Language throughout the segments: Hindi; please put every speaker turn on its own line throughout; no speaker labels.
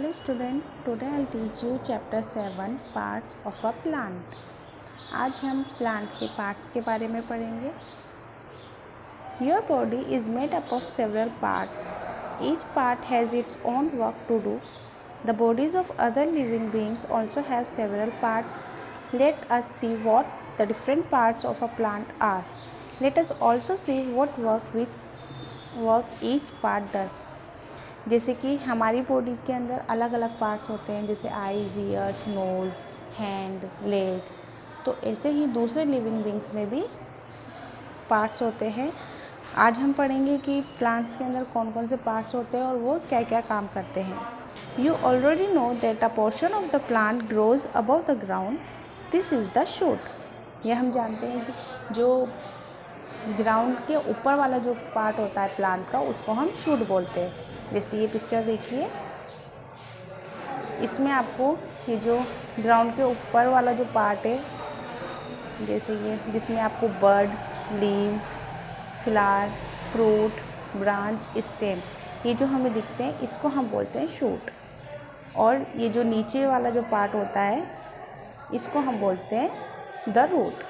Hello student, today I'll teach you chapter 7 parts of a plant. आज हम plant के parts के बारे में पढ़ेंगे. Your body is made up of several parts. Each part has its own work to do. The bodies of other living beings also have several parts. Let us see what the different parts of a plant are. Let us also see what work each part does. जैसे कि हमारी बॉडी के अंदर अलग अलग पार्ट्स होते हैं, जैसे eyes, ears, nose, hand, leg. तो ऐसे ही दूसरे लिविंग बींग्स में भी पार्ट्स होते हैं. आज हम पढ़ेंगे कि प्लांट्स के अंदर कौन कौन से पार्ट्स होते हैं और वो क्या क्या काम करते हैं. You already know that a portion of the plant grows above the ground. This is the shoot. यह हम जानते हैं कि जो ग्राउंड के ऊपर वाला जो पार्ट होता है प्लांट का, उसको हम शूट बोलते हैं. जैसे ये पिक्चर देखिए, इसमें आपको ये जो ग्राउंड के ऊपर वाला जो पार्ट है, जैसे ये जिसमें आपको bird, leaves, flower, fruit, branch, stem, ये जो हमें दिखते हैं, इसको हम बोलते हैं शूट. और ये जो नीचे वाला जो पार्ट होता है, इसको हम बोलते हैं the root.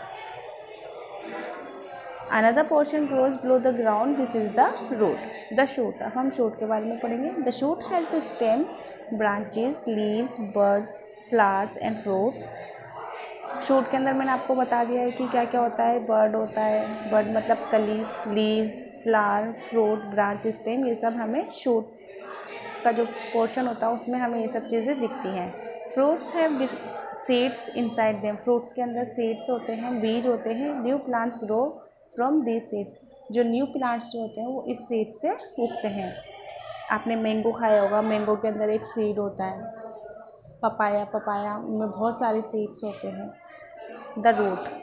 Another portion grows below the ground. This is the root. The shoot. अब हम shoot के बारे में पढ़ेंगे. The shoot has the stem, branches, leaves, buds, flowers and fruits. shoot के अंदर मैंने आपको बता दिया है कि क्या क्या होता है. बर्ड होता है, बर्ड मतलब कली, leaves, flower, fruit, branch, stem, ये सब हमें shoot का जो पोर्शन होता है उसमें हमें ये सब चीज़ें दिखती हैं. Fruits have seeds inside them. Fruits के अंदर सीड्स होते हैं, बीज होते हैं. New plants grow from these seeds. जो न्यू प्लांट्स जो होते हैं वो इस सीड से उगते हैं. आपने मैंगो खाया होगा, मैंगो के अंदर एक सीड होता है. पपाया में बहुत सारे सीड्स होते हैं. The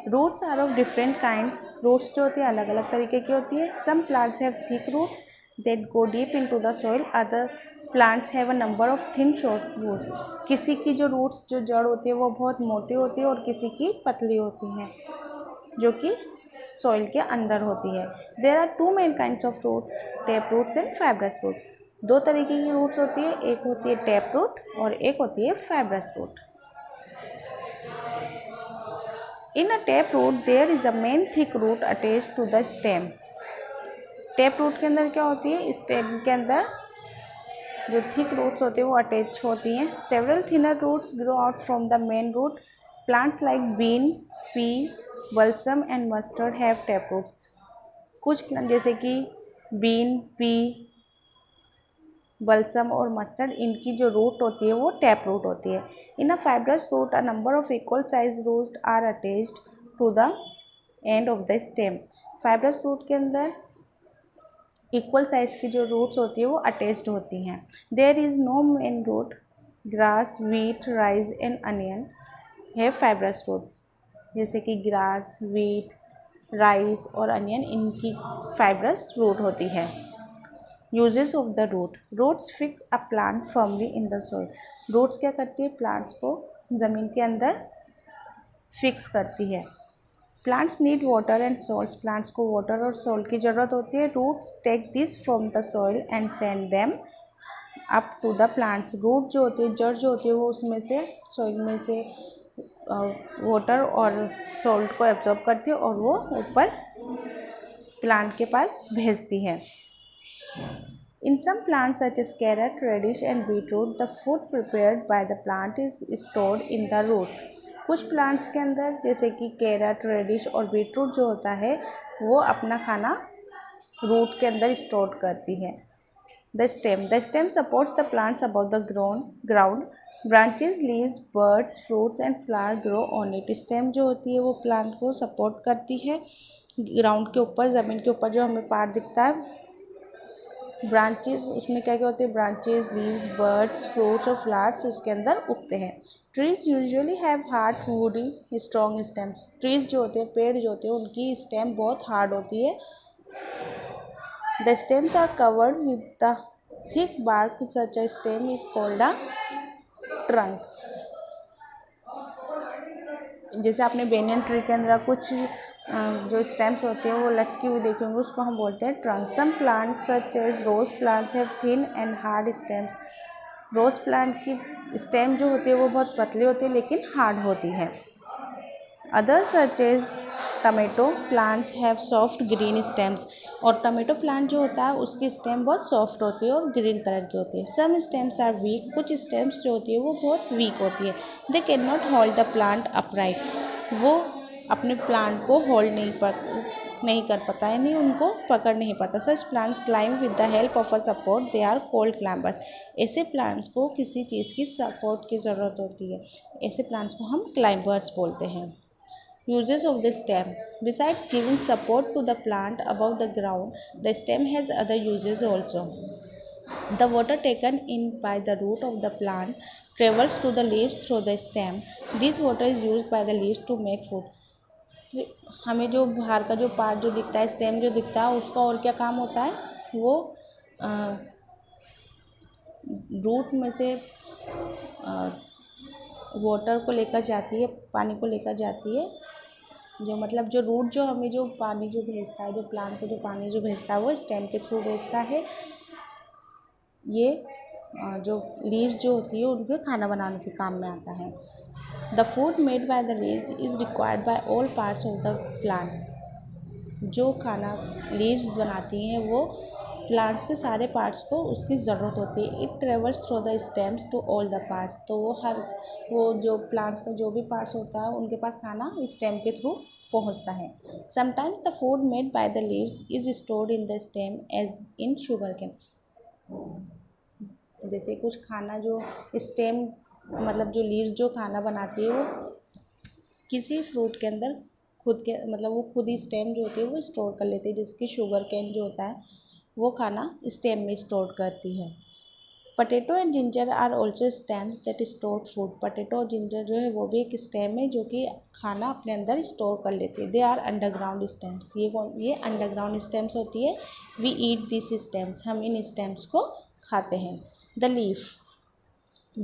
roots are of different kinds. Roots जो होती है अलग अलग तरीके की होती है. Some plants have thick roots that go deep into the soil. Other plants have a number of thin short roots. किसी की जो रूट्स जो जड़ होती है वो बहुत मोटी होती है और किसी की पतली होती हैं, जो कि सॉइल के अंदर होती है. There are two main kinds of roots, tap roots and fibrous root. दो तरीके की रूट्स होती है, एक होती है टैप रूट और एक होती है fibrous root. In a tap root there is a main thick root attached to the stem. Tap root के अंदर क्या होती है, स्टेम के अंदर जो थिक रूट्स होती है वो अटैच होती हैं. Several thinner roots grow out from the main root. Plants like bean, pea, balsam and mustard have tap roots. कुछ प्लांट जैसे कि बीन, पी, बल्सम और मस्टर्ड, इनकी जो रूट होती है वो टैप रूट होती है. In a fibrous root a number of equal size roots are attached to the end of the stem. Fibrous root के अंदर इक्वल साइज की जो रूट्स होती है वो अटैच्ड होती हैं. There is no main root. Grass, wheat, rice and onion है फाइब्रस रूट. जैसे कि ग्रास, वीट, राइस और अनियन, इनकी फाइब्रस रूट होती है. Uses of the root. Roots fix a plant firmly in the soil. Roots क्या करती है, प्लांट्स को ज़मीन के अंदर फिक्स करती है. Plants need water and salt. Plants को वाटर और सॉल्ट की ज़रूरत होती है. Roots take this from the soil and send them up to the plants. Root जो होती है, जड़ जो होती है, वो उसमें से सॉइल में से वाटर और सॉल्ट को एब्जॉर्ब करती है और वो ऊपर प्लांट के पास भेजती है. In some plants such as carrot, radish and beetroot, the food prepared by the plant is stored in the root. कुछ प्लांट्स के अंदर जैसे कि कैरेट, रेडिश और बीटरूट जो होता है वो अपना खाना रूट के अंदर स्टोर करती है. The stem supports the plants above the ground. Branches, leaves, buds, fruits and flower grow on it. Stem जो होती है वो प्लांट को सपोर्ट करती है ग्राउंड के ऊपर, ज़मीन के ऊपर जो हमें पार्ट दिखता है. ब्रांचेस, उसमें क्या क्या होते हैं, ब्रांचेस, लीव्स, बर्ड्स, फ्रूट्स और फ्लावर्स उसके अंदर उगते हैं. Trees usually have hard, woody, strong stems. Trees जो होते हैं, पेड़ जो होते हैं, उनकी स्टेम बहुत हार्ड होती है. The stems are covered with the thick bark. Such a stem is called a trunk. जैसे आपने बेनियन ट्री के अंदर कुछ जो स्टेम्स होते हैं वो लटकी हुई देखी होंगी, उसको हम बोलते हैं trunk. Some plants such as rose plants have thin and hard stems. Rose plant की स्टेम जो होती है वो बहुत पतली होती है लेकिन हार्ड होती है। Other such as tomato plants have soft green stems, और टमेटो प्लांट जो होता है उसकी स्टेम बहुत सॉफ्ट होती है और ग्रीन कलर की होती है। सम स्टेम्स आर वीक, कुछ स्टेम्स जो होती है वो बहुत वीक होती है। They can not hold the plant upright, वो अपने प्लांट को होल्ड नहीं कर पाता, यानी उनको पकड़ नहीं पाता। Such plants climb with the help of a support, they are called climbers. ऐसे प्लांट्स को किसी चीज़ की सपोर्ट की ज़रूरत होती है, ऐसे प्लांट्स को हम क्लाइंबर्स बोलते हैं। Uses of the stem. Besides giving support to the plant above the ground, the stem has other uses also. The water taken in by the root of the plant travels to the leaves through the stem. This water is used by the leaves to make food. हमें जो बाहर का जो पार्ट जो दिखता है, स्टेम जो दिखता है, उसका और क्या काम होता है, वो रूट में से वाटर को लेकर जाती है, पानी को लेकर जाती है। जो मतलब जो रूट जो हमें जो पानी जो भेजता है, जो प्लांट को जो पानी जो भेजता है वो स्टेम के थ्रू भेजता है। ये जो लीव्स जो होती है उनके खाना बनाने के काम में आता है। The food made by the leaves is required by all parts of the plant. जो खाना लीव्स बनाती हैं वो प्लांट्स के सारे पार्ट्स को उसकी ज़रूरत होती है। It travels through the stems to all the parts, तो वो जो प्लांट्स का जो भी पार्ट्स होता है उनके पास खाना स्टेम के थ्रू पहुंचता है। Sometimes the food made by the leaves is stored in the stem as in sugar cane. जैसे कुछ खाना जो स्टेम मतलब जो लीव्स जो खाना बनाती है वो किसी फ्रूट के अंदर खुद के मतलब वो खुद ही स्टेम जो होती है वो स्टोर कर लेती है, जिसकी शुगर केन जो होता है वो खाना स्टेम में स्टोर करती है। Potato and ginger are also stems that store food. Potato और जिंजर जो है वो भी एक स्टेम है जो कि खाना अपने अंदर स्टोर कर लेती है। दे आर अंडरग्राउंड स्टेम्स, ये अंडरग्राउंड स्टेम्स होती है। वी ईट दिस स्टेम्स, हम इन स्टेम्स को खाते हैं। The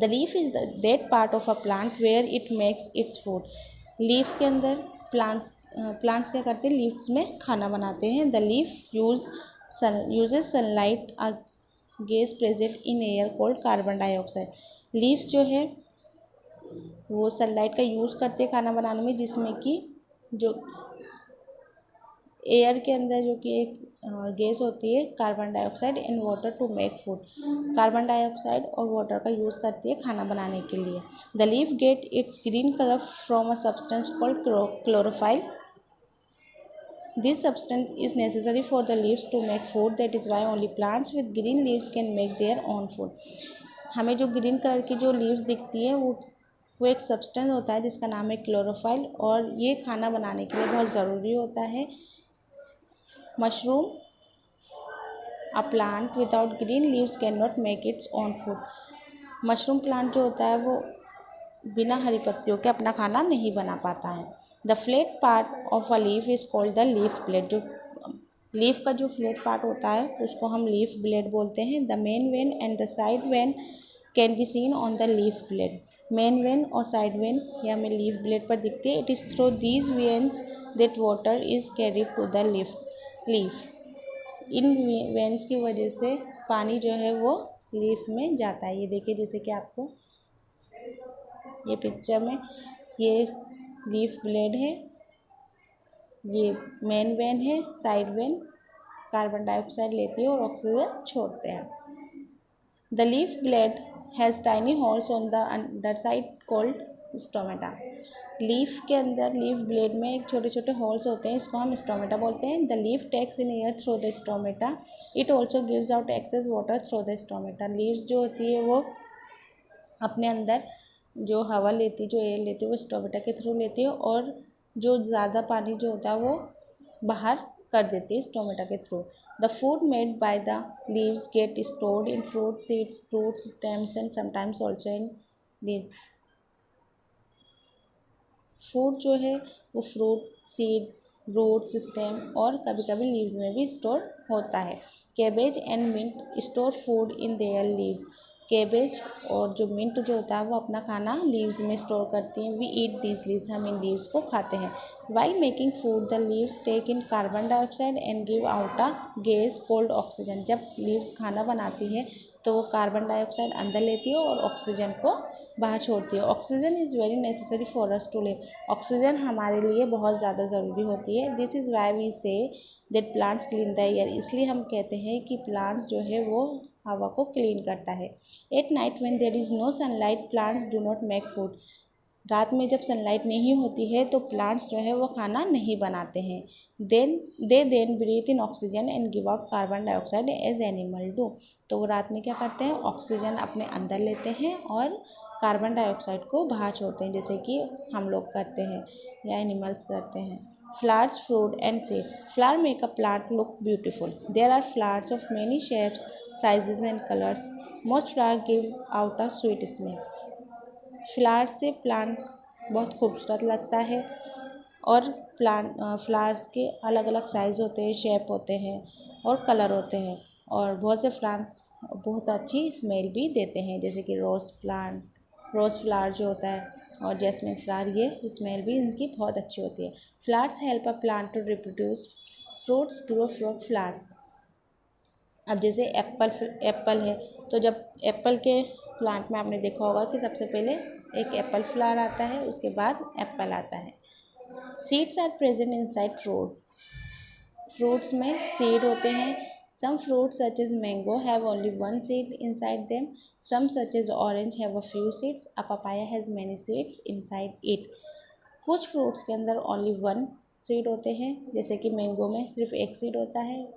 leaf is that part of a plant where it makes its food. Leaf के अंदर प्लांट्स क्या करते हैं, लीव्स में खाना बनाते हैं। The leaf uses sunlight a gas present in air called carbon dioxide. Leaves जो है वो सनलाइट का यूज़ करते हैं खाना बनाने में, जिसमें कि जो एयर के अंदर जो कि एक गैस होती है carbon dioxide and water to make food. Carbon dioxide और वाटर का यूज़ करती है खाना बनाने के लिए। The leaf gets its green colour from a substance called chlorophyll. This substance is necessary for the leaves to make food. That is why only plants with green leaves can make their own food. हमें जो ग्रीन कलर की जो लीव्स दिखती है वो एक सब्सटेंस होता है जिसका नाम है क्लोरोफाइल, और ये खाना बनाने के लिए बहुत ज़रूरी होता है। Mushroom a plant without green leaves can not make its own food. Mushroom plant जो होता है वो बिना हरी पत्तियों के अपना खाना नहीं बना पाता है। The flat part of a leaf is called the leaf blade. जो लीफ का जो फ्लैट पार्ट होता है उसको हम लीफ ब्लेड बोलते हैं। The main vein and the side vein can be seen on the leaf blade. Main vein और साइड वेन ये हमें लीफ ब्लेड पर दिखती है। It is through these veins that water is carried to the leaf. इन वेन्स की वजह से पानी जो है वो लीफ में जाता है। ये देखिए, जैसे कि आपको ये पिक्चर में ये लीफ ब्लेड है, ये मेन वेन है, साइड वेन कार्बन डाइऑक्साइड लेती है और ऑक्सीजन छोड़ते हैं। The leaf blade has tiny holes on the under side called stomata. Leaf के अंदर लीफ ब्लेड में एक छोटे छोटे होल्स होते हैं, इसको हम स्टोमेटा बोलते हैं। The leaf takes in air through the stomata. It also gives out excess water through the stomata. Leaves जो होती है वो अपने अंदर जो हवा लेती, जो एयर लेती है वो स्टोमेटा के थ्रू लेती है, और जो ज़्यादा पानी जो होता है वो बाहर कर देती है स्टोमेटा के through. The food made by the leaves get stored in fruit seeds, roots, stems and sometimes also in leaves. Food जो है वो फ्रूट, सीड, रूट्स, स्टेम और कभी कभी लीव्स में भी स्टोर होता है। Cabbage and mint store food in their leaves. Cabbage और जो मिंट जो होता है वो अपना खाना लीव्स में स्टोर करती हैं। वी ईट दीज लीव्स, हम इन लीव्स को खाते हैं। While making food the leaves take in carbon dioxide and give out a gas called oxygen. जब लीव्स खाना बनाती है तो वो कार्बन डाइऑक्साइड अंदर लेती है और ऑक्सीजन को बाहर छोड़ती है। Oxygen is very necessary for us to live. Oxygen हमारे लिए बहुत ज़्यादा ज़रूरी होती है। This is why we say that plants clean the air. इसलिए हम कहते हैं कि प्लांट्स जो है वो हवा को क्लीन करता है। At night when there is no sunlight plants do not make food. रात में जब सनलाइट नहीं होती है तो प्लांट्स जो है वो खाना नहीं बनाते हैं। Then breathe in oxygen and give out carbon dioxide as animal do. तो वो रात में क्या करते हैं, ऑक्सीजन अपने अंदर लेते हैं और कार्बन डाइऑक्साइड को बाहर छोड़ते हैं, जैसे कि हम लोग करते हैं या एनिमल्स करते हैं। Flowers, fruit and seeds. Flower make a plant look beautiful. There are flowers of many shapes, sizes and colours. Most flower give out a sweet smell. Flower से प्लांट बहुत खूबसूरत लगता है और फ्लावर्स के अलग अलग साइज़ होते हैं, शेप होते हैं और कलर होते हैं, और बहुत से प्लांट्स बहुत अच्छी स्मेल भी देते हैं, जैसे कि रोज़ फ्लावर जो होता है और जैस्मिन फ्लावर, ये स्मेल भी इनकी बहुत अच्छी होती है। Flowers help a plant to reproduce. Fruits grow from flowers. अब जैसे एप्पल है, तो जब एप्पल के प्लांट में आपने देखा होगा कि सबसे पहले एक एप्पल फ्लावर आता है, उसके बाद एप्पल आता है। Seeds are present inside fruit. Fruits में सीड होते हैं। Some fruits such as mango have only one seed inside them. Some such as orange have a few seeds. A papaya has many seeds inside it. कुछ फ्रूट्स के अंदर ओनली वन सीड होते हैं, जैसे कि मैंगो में सिर्फ एक सीड होता है।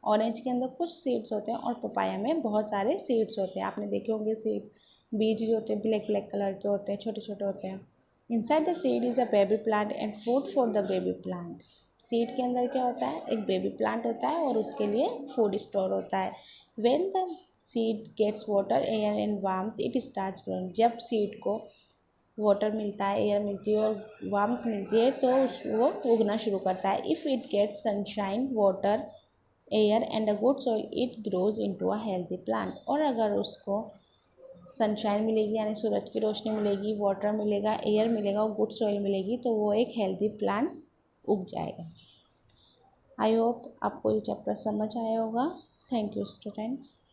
ऑरेंज के अंदर कुछ सीड्स होते हैं और पपाया में बहुत सारे सीड्स होते हैं। आपने देखे होंगे सीड्स, बीज जो होते हैं ब्लैक ब्लैक कलर के होते हैं, छोटे छोटे होते हैं। Inside the seed is a baby plant and food for the baby plant. Seed के अंदर क्या होता है, एक बेबी प्लांट होता है और उसके लिए फूड स्टोर होता है। When the seed gets water, air and warmth, it starts growing. जब सीड को वाटर मिलता है, एयर मिलती है और वार्मथ मिलती है तो वो उगना शुरू करता है। If it gets sunshine, water, air and a good soil, it grows into a healthy plant. और अगर उसको सनशाइन मिलेगी यानी सूरज की रोशनी मिलेगी, वाटर मिलेगा, एयर मिलेगा और गुड सॉइल मिलेगी, तो वो एक हेल्दी प्लांट उग जाएगा। आई होप आपको ये चैप्टर समझ आया होगा। Thank you students.